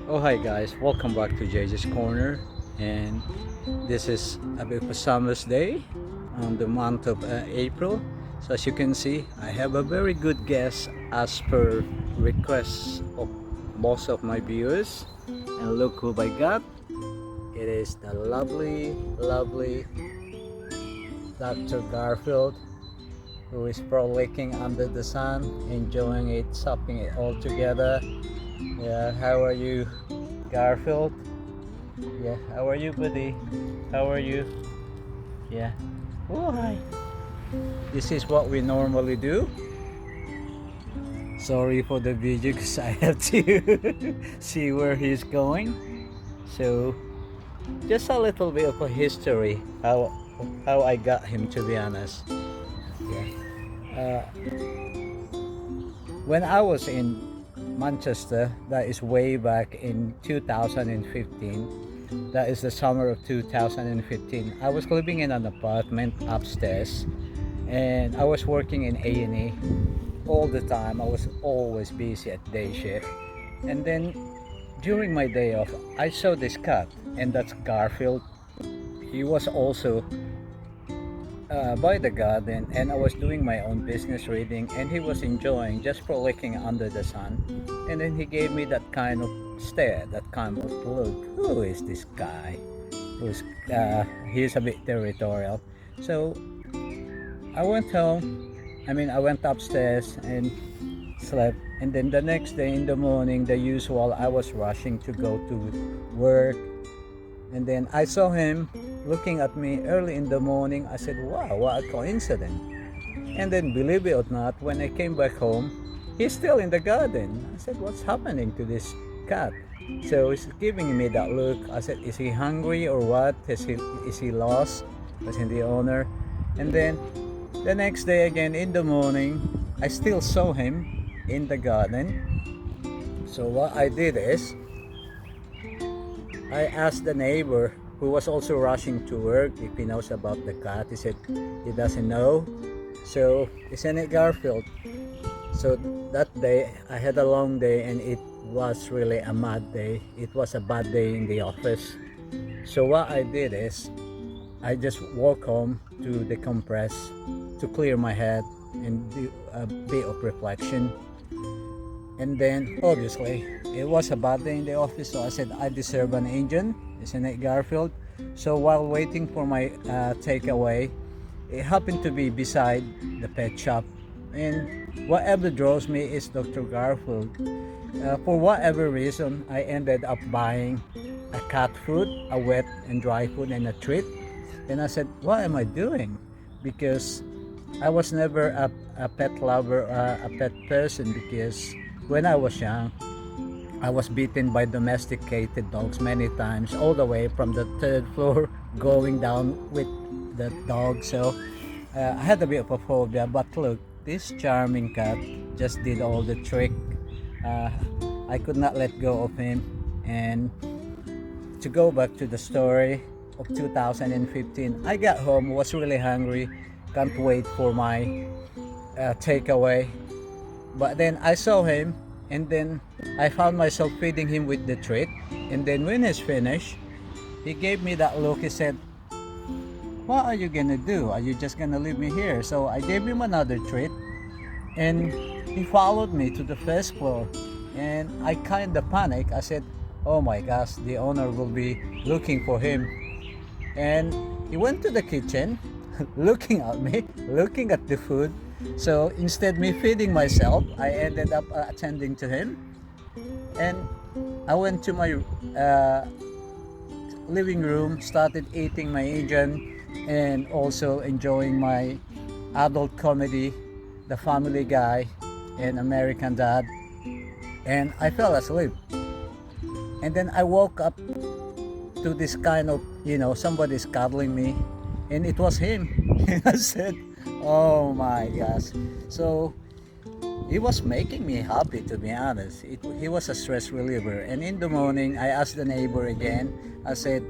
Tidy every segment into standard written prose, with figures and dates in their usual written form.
Oh hi guys, welcome back to JJ's Corner, and this is a bit of a summer's day on the month of April. So as you can see, I have a very good guest as per requests of most of my viewers. And look who I got. It is the lovely Dr. Garfield, who is frolicking under the sun, enjoying it, supping it all together. Yeah, how are you, Garfield? Yeah, how are you, buddy? How are you? Yeah. Oh, hi. This is what we normally do. Sorry for the video because I have to see where he's going. So, just a little bit of a history how I got him, to be honest. Yeah. Uh, when I was in Manchester, that is way back in 2015. That is the summer of 2015. I was living in an apartment upstairs, and I was working in A&E all the time. I was always busy at day shift. And then during my day off, I saw this cat, and that's Garfield. He was also by the garden, and I was doing my own business reading, and he was enjoying just frolicking under the sun. And then he gave me that kind of stare, that kind of look. Who is this guy? Who's he's a bit territorial. So I went home. I went upstairs and slept. And then the next day in the morning, the usual, I was rushing to go to work. And then I saw him looking at me early in the morning. I said, wow, what a coincidence. And then, believe it or not, when I came back home, he's still in the garden. I said, what's happening to this cat? So he's giving me that look. I said, is he hungry or what? Is he lost? Was he the owner? And then the next day again in the morning, I still saw him in the garden. So what I did is, I asked the neighbor who was also rushing to work if he knows about the cat. He said he doesn't know. So, isn't it Garfield? So that day I had a long day, and it was really a mad day. It was a bad day in the office. So what I did is I just walk home to decompress, to clear my head and do a bit of reflection. And then obviously it was a bad day in the office, so I said I deserve an agent, isn't it Garfield? So while waiting for my takeaway, it happened to be beside the pet shop, and whatever draws me is Dr. Garfield. For whatever reason, I ended up buying a cat food, a wet and dry food, and a treat. And I said, what am I doing? Because I was never a pet lover, a pet person, because when I was young, I was beaten by domesticated dogs many times, all the way from the third floor going down with the dog. So I had a bit of a phobia. But look, this charming cat just did all the trick. Uh, I could not let go of him. And to go back to the story of 2015, I got home, was really hungry, can't wait for my takeaway. But then I saw him, and then I found myself feeding him with the treat. And then when he's finished, he gave me that look. He said, what are you gonna do? Are you just gonna leave me here? So I gave him another treat, and he followed me to the first floor. And I kind of panicked. I said, oh my gosh, the owner will be looking for him. And he went to the kitchen, looking at me, looking at the food. So instead me feeding myself, I ended up attending to him. And I went to my living room, started eating my Asian, and also enjoying my adult comedy, The Family Guy and American Dad. And I fell asleep. And then I woke up to this kind of, somebody's cuddling me, and it was him. And I said, oh my gosh. So he was making me happy, to be honest. He was a stress reliever. And in the morning, I asked the neighbor again. I said,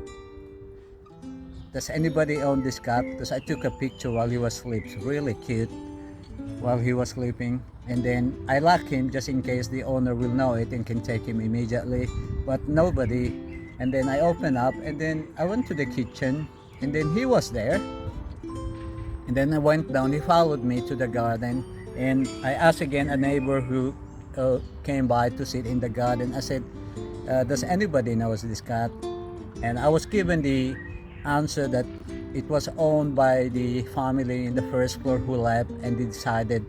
does anybody own this cat? Because I took a picture while he was asleep. Really cute while he was sleeping. and then I lock him just in case the owner will know it and can take him immediately, but nobody. And then I open up, and then I went to the kitchen, and then he was there. And then I went down. He followed me to the garden, and I asked again a neighbor who came by to sit in the garden. I said, "Does anybody knows this cat?" And I was given the answer that it was owned by the family in the first floor who left, and they decided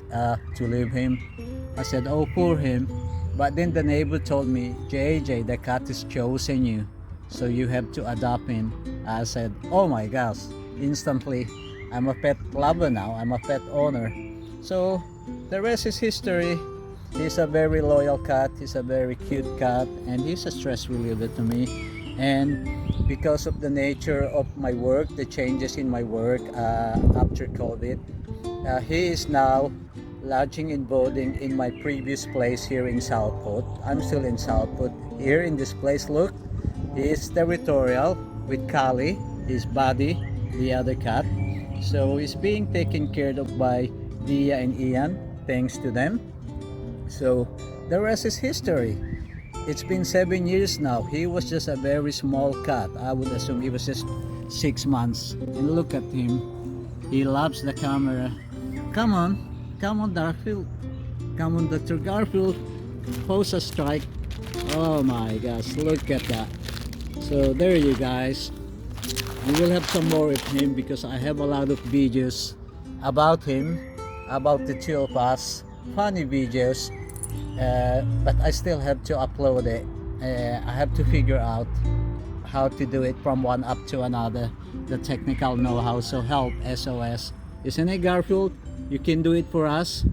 to leave him. I said, "Oh, poor him." But then the neighbor told me, "JJ, the cat is chosen you, so you have to adopt him." I said, "Oh my gosh!" Instantly, I'm a pet lover now. I'm a pet owner. So the rest is history. He's a very loyal cat. He's a very cute cat, and he's a stress reliever to me. And because of the nature of my work, the changes in my work after COVID, he is now lodging and boarding in my previous place here in Southport. I'm still in Southport. Here in this place, look, he is territorial with Kali, his buddy, the other cat. So he's being taken care of by Dia and Ian, thanks to them. So the rest is history. It's been 7 years now. He was just a very small cat. I would assume he was just 6 months. And look at him. He loves the camera. Come on. Come on, Garfield. Come on, Dr. Garfield. Pose a strike. Oh my gosh, look at that. So there you guys. We will have some more of him because I have a lot of videos about him, about the two of us. Funny videos. But I still have to upload it. I have to figure out how to do it from one app to another, the technical know-how. So help, SOS. Isn't it, Garfield? You can do it for us.